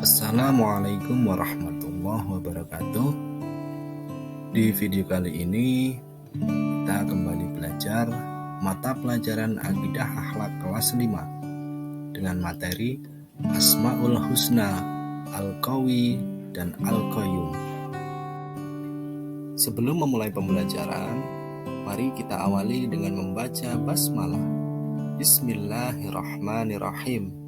Assalamualaikum warahmatullahi wabarakatuh. Di video kali ini kita kembali belajar mata pelajaran Akidah Akhlak kelas 5 dengan materi Asmaul Husna, Al-Qawi dan Al-Qayyum. Sebelum memulai pembelajaran, mari kita awali dengan membaca basmalah. Bismillahirrahmanirrahim.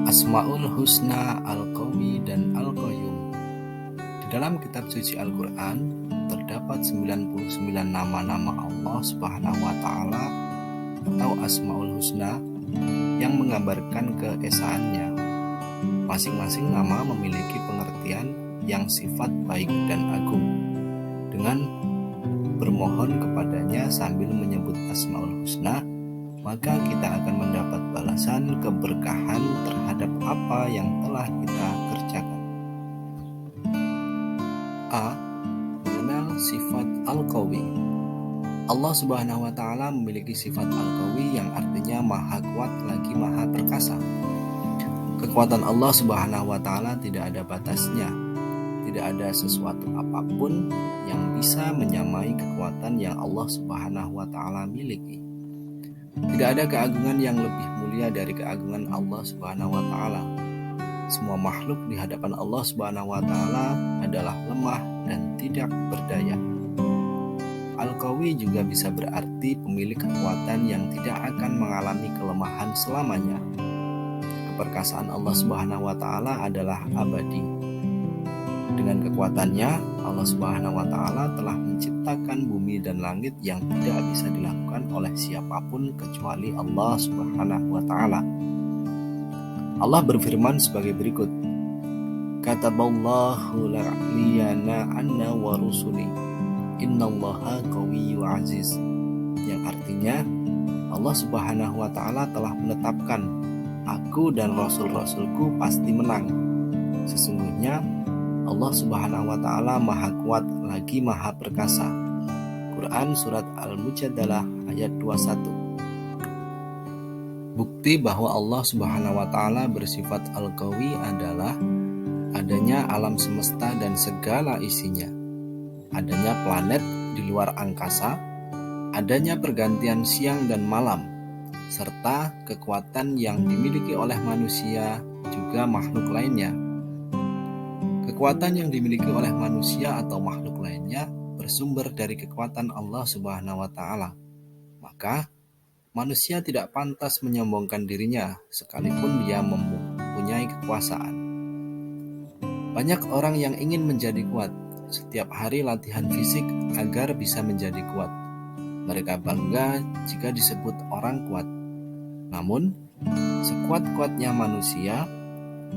Asmaul Husna, Al-Qawi dan Al-Qayyum. Di dalam kitab suci Al-Quran terdapat 99 nama-nama Allah Subhanahu wa Ta'ala atau Asmaul Husna yang menggambarkan keesaannya. Masing-masing nama memiliki pengertian yang sifat baik dan agung. Dengan bermohon kepadanya sambil menyebut Asmaul Husna, maka kita akan mendapat balasan keberkahan terhadap apa yang telah kita kerjakan. A. Mengenal sifat Al-Qawi. Allah Subhanahu wa Ta'ala memiliki sifat Al-Qawi yang artinya maha kuat lagi maha perkasa. Kekuatan Allah Subhanahu wa Ta'ala tidak ada batasnya. Tidak ada sesuatu apapun yang bisa menyamai kekuatan yang Allah Subhanahu wa Ta'ala miliki. Tidak ada keagungan yang lebih mulia dari keagungan Allah Subhanahu wa Ta'ala. Semua makhluk di hadapan Allah Subhanahu wa Ta'ala adalah lemah dan tidak berdaya. Al-Qawi juga bisa berarti pemilik kekuatan yang tidak akan mengalami kelemahan selamanya. Keperkasaan Allah Subhanahu wa Ta'ala adalah abadi. Dengan kekuatannya, Allah Subhanahu wa Ta'ala telah menciptakan bumi dan langit yang tidak bisa dilakukan oleh siapapun kecuali Allah Subhanahu wa Ta'ala. Allah berfirman sebagai berikut: Kataballahu la'liyana anna wa rusuli innallaha qawiyyu aziz. Yang artinya, Allah Subhanahu wa Ta'ala telah menetapkan, aku dan rasul-rasulku pasti menang. Sesungguhnya Allah Subhanahu wa Ta'ala maha kuat lagi maha perkasa. Quran Surat Al-Mujadalah ayat 21. Bukti bahwa Allah Subhanahu wa Ta'ala bersifat Al-Qawi adalah adanya alam semesta dan segala isinya, adanya planet di luar angkasa, adanya pergantian siang dan malam, serta kekuatan yang dimiliki oleh manusia juga makhluk lainnya. Kekuatan yang dimiliki oleh manusia atau makhluk lainnya bersumber dari kekuatan Allah Subhanahu wa Ta'ala. Maka manusia tidak pantas menyombongkan dirinya sekalipun dia mempunyai kekuasaan. Banyak orang yang ingin menjadi kuat, setiap hari latihan fisik agar bisa menjadi kuat. Mereka bangga jika disebut orang kuat. Namun, sekuat-kuatnya manusia,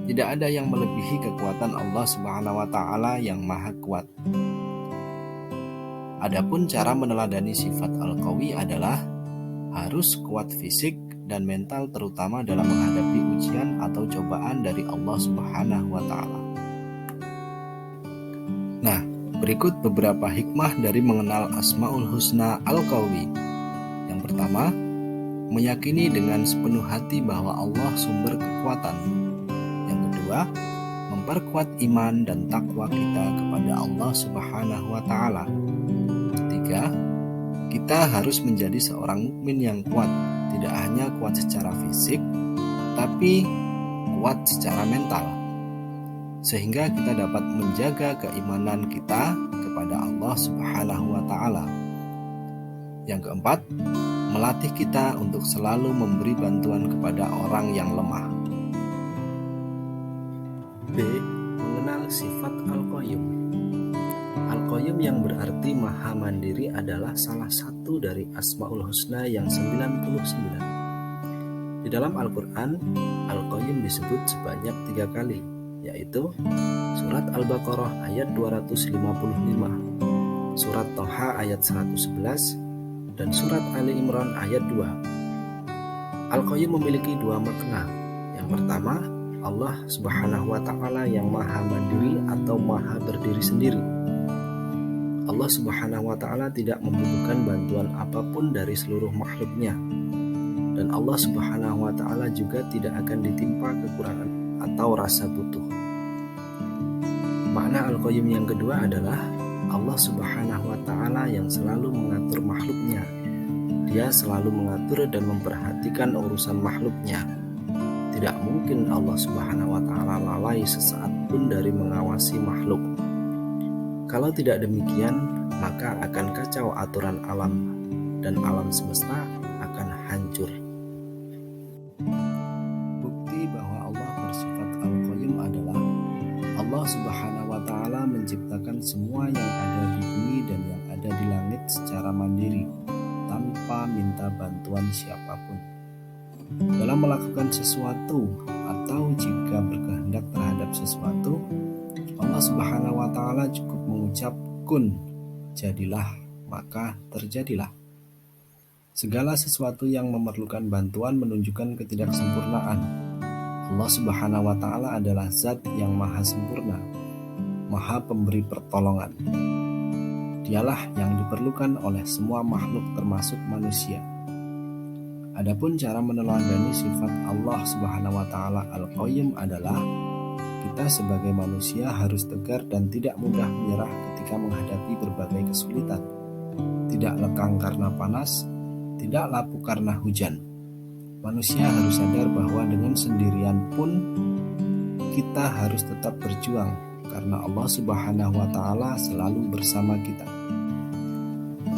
tidak ada yang melebihi kekuatan Allah Subhanahu wa Ta'ala yang maha kuat. Adapun cara meneladani sifat Al-Qawi adalah harus kuat fisik dan mental, terutama dalam menghadapi ujian atau cobaan dari Allah Subhanahu wa Ta'ala. Nah, berikut beberapa hikmah dari mengenal Asmaul Husna Al-Qawi. Yang pertama, meyakini dengan sepenuh hati bahwa Allah sumber kekuatan. Memperkuat iman dan takwa kita kepada Allah Subhanahu wa Ta'ala. Ketiga, kita harus menjadi seorang mukmin yang kuat, tidak hanya kuat secara fisik, tapi kuat secara mental, sehingga kita dapat menjaga keimanan kita kepada Allah Subhanahu wa Ta'ala. Yang keempat, melatih kita untuk selalu memberi bantuan kepada orang yang lemah. B. Mengenal sifat Al-Qayyum. Al-Qayyum yang berarti maha mandiri adalah salah satu dari Asmaul Husna yang 99. Di dalam Al-Quran, Al-Qayyum disebut sebanyak 3 kali, yaitu Surat Al-Baqarah ayat 255, Surat Thaha ayat 111, dan Surat Ali Imran ayat 2. Al-Qayyum memiliki 2 makna. Yang pertama, Allah Subhanahu wa Ta'ala yang maha mandiri atau maha berdiri sendiri. Allah Subhanahu wa Ta'ala tidak membutuhkan bantuan apapun dari seluruh makhluknya. Dan Allah Subhanahu wa Ta'ala juga tidak akan ditimpa kekurangan atau rasa butuh. Makna Al-Qayyum yang kedua adalah Allah Subhanahu wa Ta'ala yang selalu mengatur makhluknya. Dia selalu mengatur dan memperhatikan urusan makhluknya. Tidak mungkin Allah Subhanahu wa Ta'ala lalai sesaat pun dari mengawasi makhluk. Kalau tidak demikian, maka akan kacau aturan alam dan alam semesta akan hancur. Bukti bahwa Allah bersifat Al-Qayyum adalah Allah Subhanahu wa Ta'ala menciptakan semua yang ada di bumi dan yang ada di langit secara mandiri, tanpa minta bantuan siapapun. Dalam melakukan sesuatu atau jika berkehendak terhadap sesuatu, Allah Subhanahu wa Ta'ala cukup mengucap kun, jadilah, maka terjadilah. Segala sesuatu yang memerlukan bantuan menunjukkan ketidaksempurnaan. Allah Subhanahu wa Ta'ala adalah zat yang maha sempurna, maha pemberi pertolongan. Dialah yang diperlukan oleh semua makhluk termasuk manusia. Adapun cara meneladani sifat Allah Subhanahu wa Ta'ala Al-Qayyum adalah kita sebagai manusia harus tegar dan tidak mudah menyerah ketika menghadapi berbagai kesulitan. Tidak lekang karena panas, tidak lapuk karena hujan. Manusia harus sadar bahwa dengan sendirian pun kita harus tetap berjuang karena Allah Subhanahu wa Ta'ala selalu bersama kita.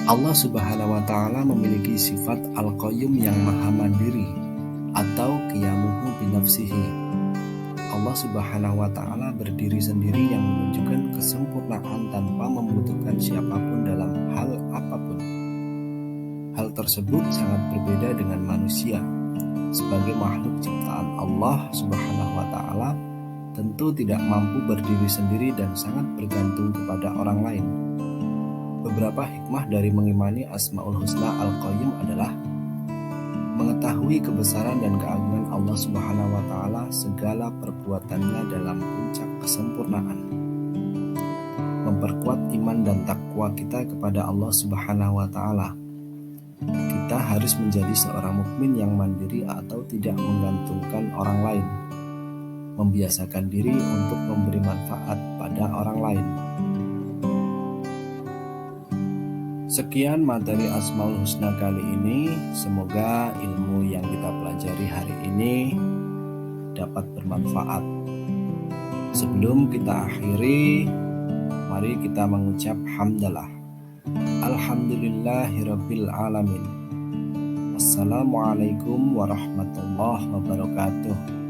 Allah Subhanahu wa Ta'ala memiliki sifat Al-Qayyum yang maha mandiri atau qiyamuhu binafsihi. Allah Subhanahu wa Ta'ala berdiri sendiri yang menunjukkan kesempurnaan tanpa membutuhkan siapapun dalam hal apapun. Hal tersebut sangat berbeda dengan manusia. Sebagai makhluk ciptaan Allah Subhanahu wa Ta'ala tentu tidak mampu berdiri sendiri dan sangat bergantung kepada orang lain. Beberapa hikmah dari mengimani Asmaul Husna Al-Qayyum adalah mengetahui kebesaran dan keagungan Allah Subhanahu wa Ta'ala segala perbuatannya dalam puncak kesempurnaan. Memperkuat iman dan takwa kita kepada Allah Subhanahu wa Ta'ala. Kita harus menjadi seorang mukmin yang mandiri atau tidak menggantungkan orang lain. Membiasakan diri untuk memberi manfaat pada orang lain. Sekian materi Asmaul Husna kali ini. Semoga ilmu yang kita pelajari hari ini dapat bermanfaat. Sebelum kita akhiri, mari kita mengucap hamdalah. Alhamdulillahirabbil alamin. Assalamualaikum warahmatullahi wabarakatuh.